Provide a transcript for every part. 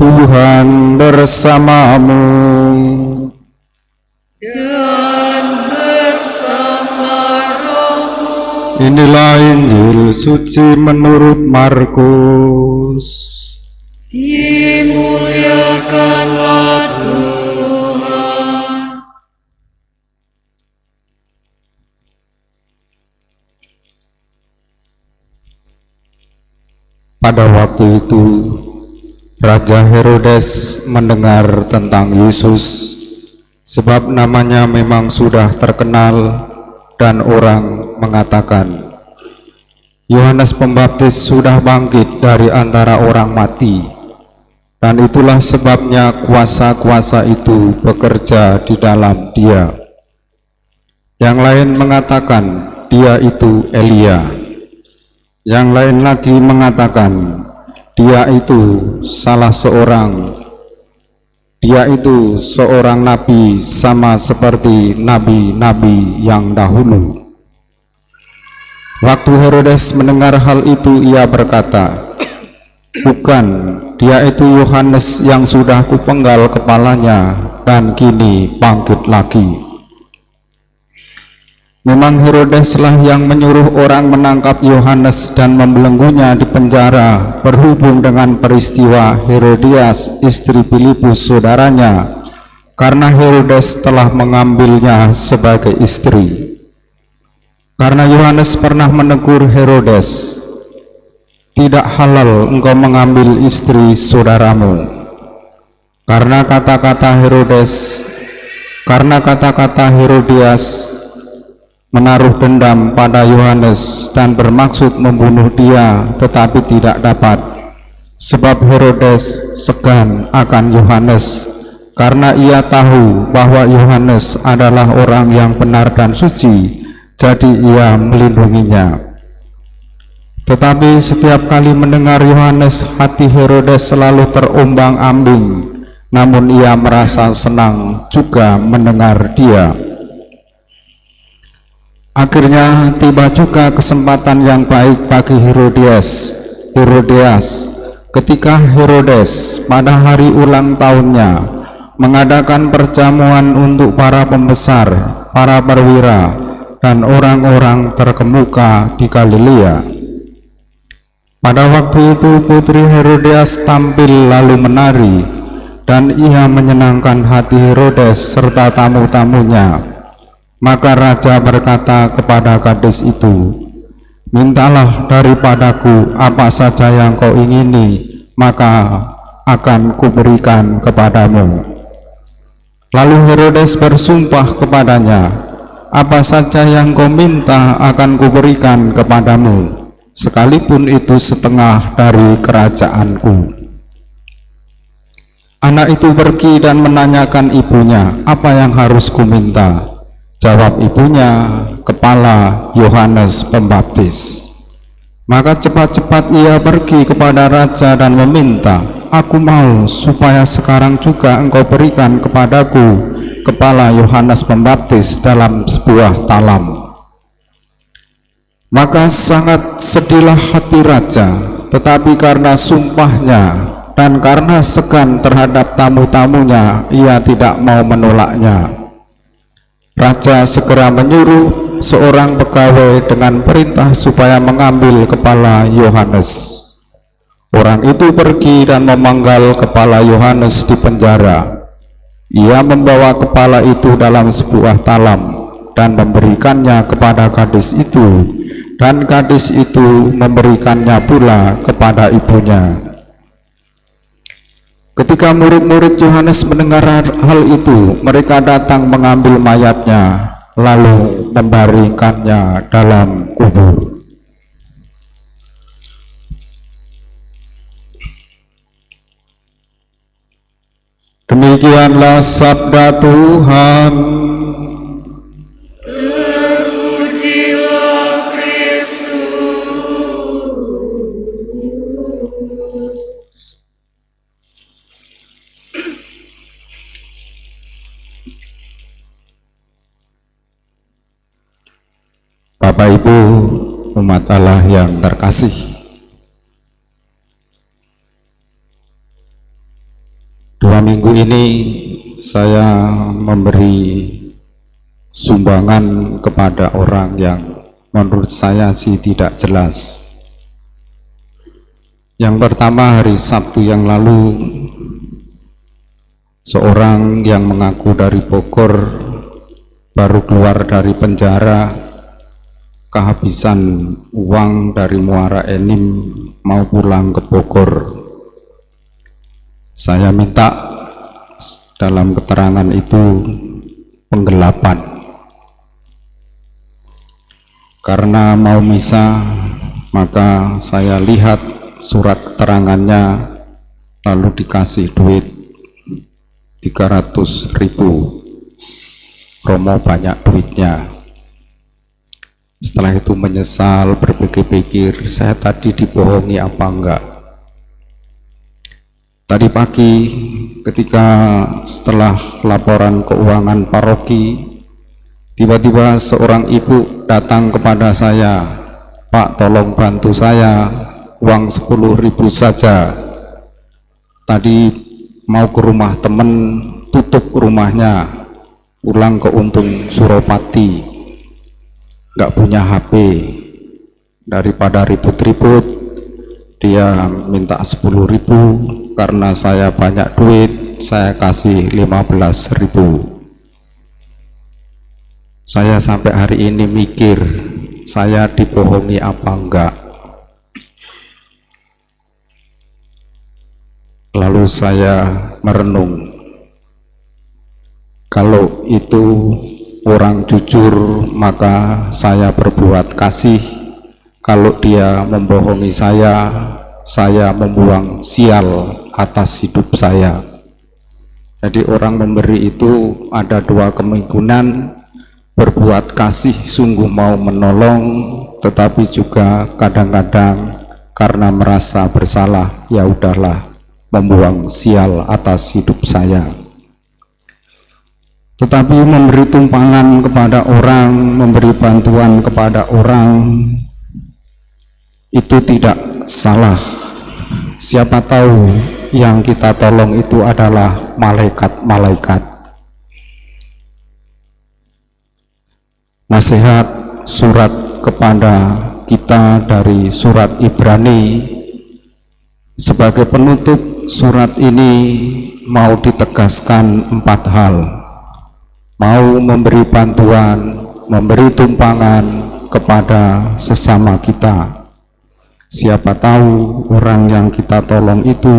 Tuhan bersamamu. Dan bersama rohmu. Inilah Injil suci menurut Markus. Dimuliakanlah Tuhan. Pada waktu itu, Raja Herodes mendengar tentang Yesus, sebab namanya memang sudah terkenal, dan orang mengatakan, Yohanes Pembaptis sudah bangkit dari antara orang mati, dan itulah sebabnya kuasa-kuasa itu bekerja di dalam dia. Yang lain mengatakan, dia itu Elia. Yang lain lagi mengatakan, dia itu seorang nabi sama seperti nabi-nabi yang dahulu. Waktu Herodes mendengar hal itu, ia berkata, bukan, dia itu Yohanes yang sudah kupenggal kepalanya dan kini bangkit lagi. Memang Herodeslah yang menyuruh orang menangkap Yohanes dan membelenggunya di penjara berhubung dengan peristiwa Herodias istri Filipus saudaranya, karena Herodes telah mengambilnya sebagai istri. Karena Yohanes pernah menegur Herodes, tidak halal engkau mengambil istri saudaramu. Karena kata-kata Herodias menaruh dendam pada Yohanes dan bermaksud membunuh dia, tetapi tidak dapat, sebab Herodes segan akan Yohanes, karena ia tahu bahwa Yohanes adalah orang yang benar dan suci, jadi ia melindunginya. Tetapi setiap kali mendengar Yohanes, hati Herodes selalu terombang-ambing, namun ia merasa senang juga mendengar dia. Akhirnya tiba juga kesempatan yang baik bagi Herodias ketika Herodes pada hari ulang tahunnya mengadakan perjamuan untuk para pembesar, para perwira, dan orang-orang terkemuka di Galilea. Pada waktu itu putri Herodias tampil lalu menari, dan ia menyenangkan hati Herodes serta tamu-tamunya. Maka raja berkata kepada gadis itu, mintalah daripadaku apa saja yang kau ingini, maka akan kuberikan kepadamu. Lalu Herodes bersumpah kepadanya, apa saja yang kau minta akan kuberikan kepadamu, sekalipun itu setengah dari kerajaanku. Anak itu pergi dan menanyakan ibunya, apa yang harus kuminta? Jawab ibunya, kepala Yohanes Pembaptis. Maka cepat-cepat ia pergi kepada raja dan meminta, aku mau supaya sekarang juga engkau berikan kepadaku kepala Yohanes Pembaptis dalam sebuah talam. Maka sangat sedihlah hati raja, tetapi karena sumpahnya dan karena segan terhadap tamu-tamunya, ia tidak mau menolaknya. Raja segera menyuruh seorang pegawai dengan perintah supaya mengambil kepala Yohanes. Orang itu pergi dan memanggal kepala Yohanes di penjara. Ia membawa kepala itu dalam sebuah talam dan memberikannya kepada gadis itu, dan gadis itu memberikannya pula kepada ibunya. Ketika murid-murid Yohanes mendengar hal itu, mereka datang mengambil mayatnya, lalu membaringkannya dalam kubur. Demikianlah sabda Tuhan. Terpujilah Kristus. Bapak Ibu umat Allah yang terkasih, minggu ini saya memberi sumbangan kepada orang yang menurut saya sih tidak jelas. Yang pertama, hari Sabtu yang lalu seorang yang mengaku dari Bogor baru keluar dari penjara, kehabisan uang dari Muara Enim, mau pulang ke Bogor. Saya minta dalam keterangan itu penggelapan, karena mau misa maka saya lihat surat keterangannya, lalu dikasih duit 300.000. Romo banyak duitnya. Setelah itu menyesal, berpikir-pikir, saya tadi dibohongi apa enggak. Tadi pagi ketika setelah laporan keuangan paroki, tiba-tiba seorang ibu datang kepada saya, "Pak, tolong bantu saya, uang 10.000 saja. Tadi mau ke rumah temen, tutup rumahnya, pulang ke Untung Suropati, nggak punya HP. Daripada ribut-ribut, dia minta 10.000, karena saya banyak duit, saya kasih 15.000. Saya sampai hari ini mikir, saya dibohongi apa enggak. Lalu saya merenung, kalau itu orang jujur maka saya berbuat kasih. Kalau dia membohongi saya membuang sial atas hidup saya. Jadi orang memberi itu ada dua kemungkinan, berbuat kasih sungguh mau menolong, tetapi juga kadang-kadang karena merasa bersalah, ya udahlah, membuang sial atas hidup saya. Tetapi memberi tumpangan kepada orang, memberi bantuan kepada orang, itu tidak salah. Siapa tahu yang kita tolong itu adalah malaikat-malaikat. Nasihat surat kepada kita dari surat Ibrani, sebagai penutup surat ini mau ditegaskan 4 hal. Mau memberi bantuan, memberi tumpangan kepada sesama kita. Siapa tahu orang yang kita tolong itu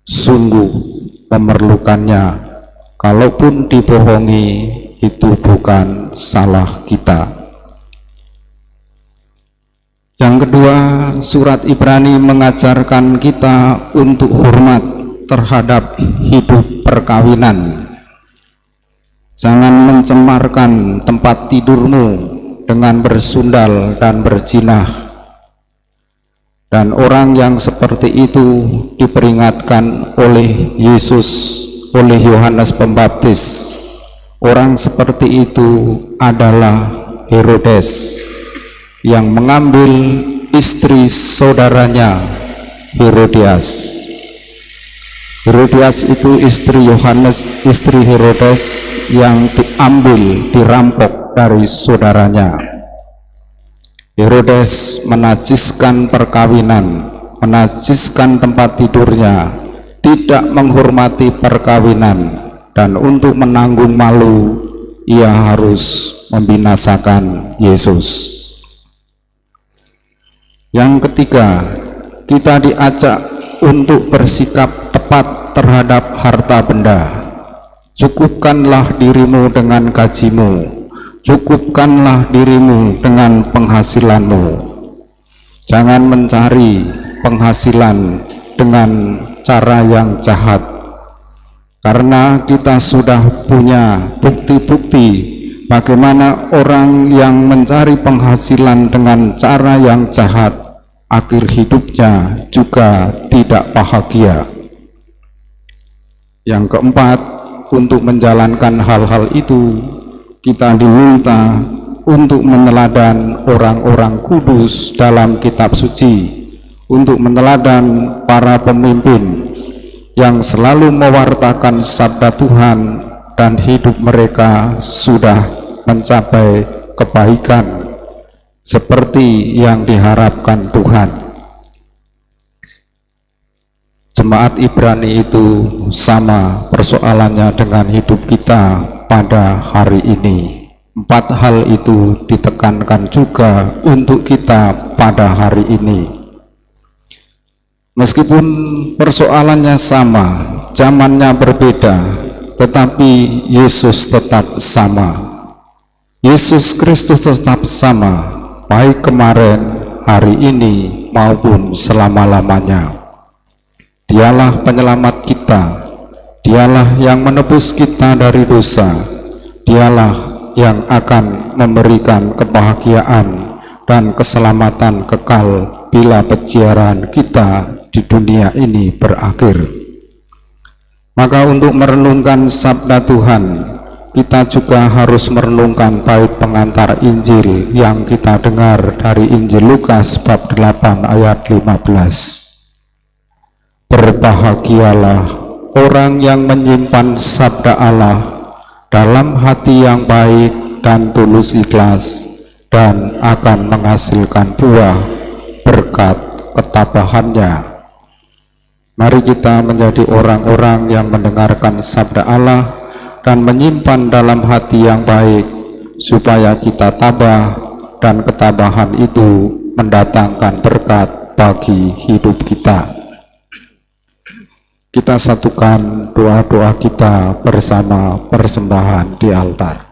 sungguh memerlukannya. Kalaupun dibohongi, itu bukan salah kita. Yang kedua, surat Ibrani mengajarkan kita untuk hormat terhadap hidup perkawinan. Jangan mencemarkan tempat tidurmu dengan bersundal dan berzinah. Dan orang yang seperti itu diperingatkan oleh Yesus, oleh Yohanes Pembaptis. Orang seperti itu adalah Herodes yang mengambil istri saudaranya Herodias. Herodias itu istri Yohanes, istri Herodes yang diambil, dirampok dari saudaranya. Herodes menajiskan perkawinan, menajiskan tempat tidurnya, tidak menghormati perkawinan, dan untuk menanggung malu, ia harus membinasakan Yesus. Yang ketiga, kita diajak untuk bersikap tepat terhadap harta benda. Cukupkanlah dirimu dengan gajimu, cukupkanlah dirimu dengan penghasilanmu. Jangan mencari penghasilan dengan cara yang jahat, karena kita sudah punya bukti-bukti bagaimana orang yang mencari penghasilan dengan cara yang jahat, akhir hidupnya juga tidak bahagia. Yang keempat, untuk menjalankan hal-hal itu, kita diminta untuk meneladan orang-orang kudus dalam kitab suci, untuk meneladan para pemimpin yang selalu mewartakan sabda Tuhan dan hidup mereka sudah mencapai kebaikan seperti yang diharapkan Tuhan. Jemaat Ibrani itu sama persoalannya dengan hidup kita pada hari ini. 4 hal itu ditekankan juga untuk kita pada hari ini. Meskipun persoalannya sama, zamannya berbeda, tetapi Yesus tetap sama. Yesus Kristus tetap sama, baik kemarin, hari ini, maupun selama-lamanya. Dialah penyelamat kita, dialah yang menebus kita dari dosa, dialah yang akan memberikan kebahagiaan dan keselamatan kekal bila peziarah kita di dunia ini berakhir. Maka untuk merenungkan sabda Tuhan, kita juga harus merenungkan bait pengantar Injil yang kita dengar dari Injil Lukas bab 8 ayat 15. Berbahagialah orang yang menyimpan sabda Allah dalam hati yang baik dan tulus ikhlas, dan akan menghasilkan buah berkat ketabahannya. Mari kita menjadi orang-orang yang mendengarkan sabda Allah dan menyimpan dalam hati yang baik, supaya kita tabah dan ketabahan itu mendatangkan berkat bagi hidup kita. Kita satukan doa-doa kita bersama persembahan di altar.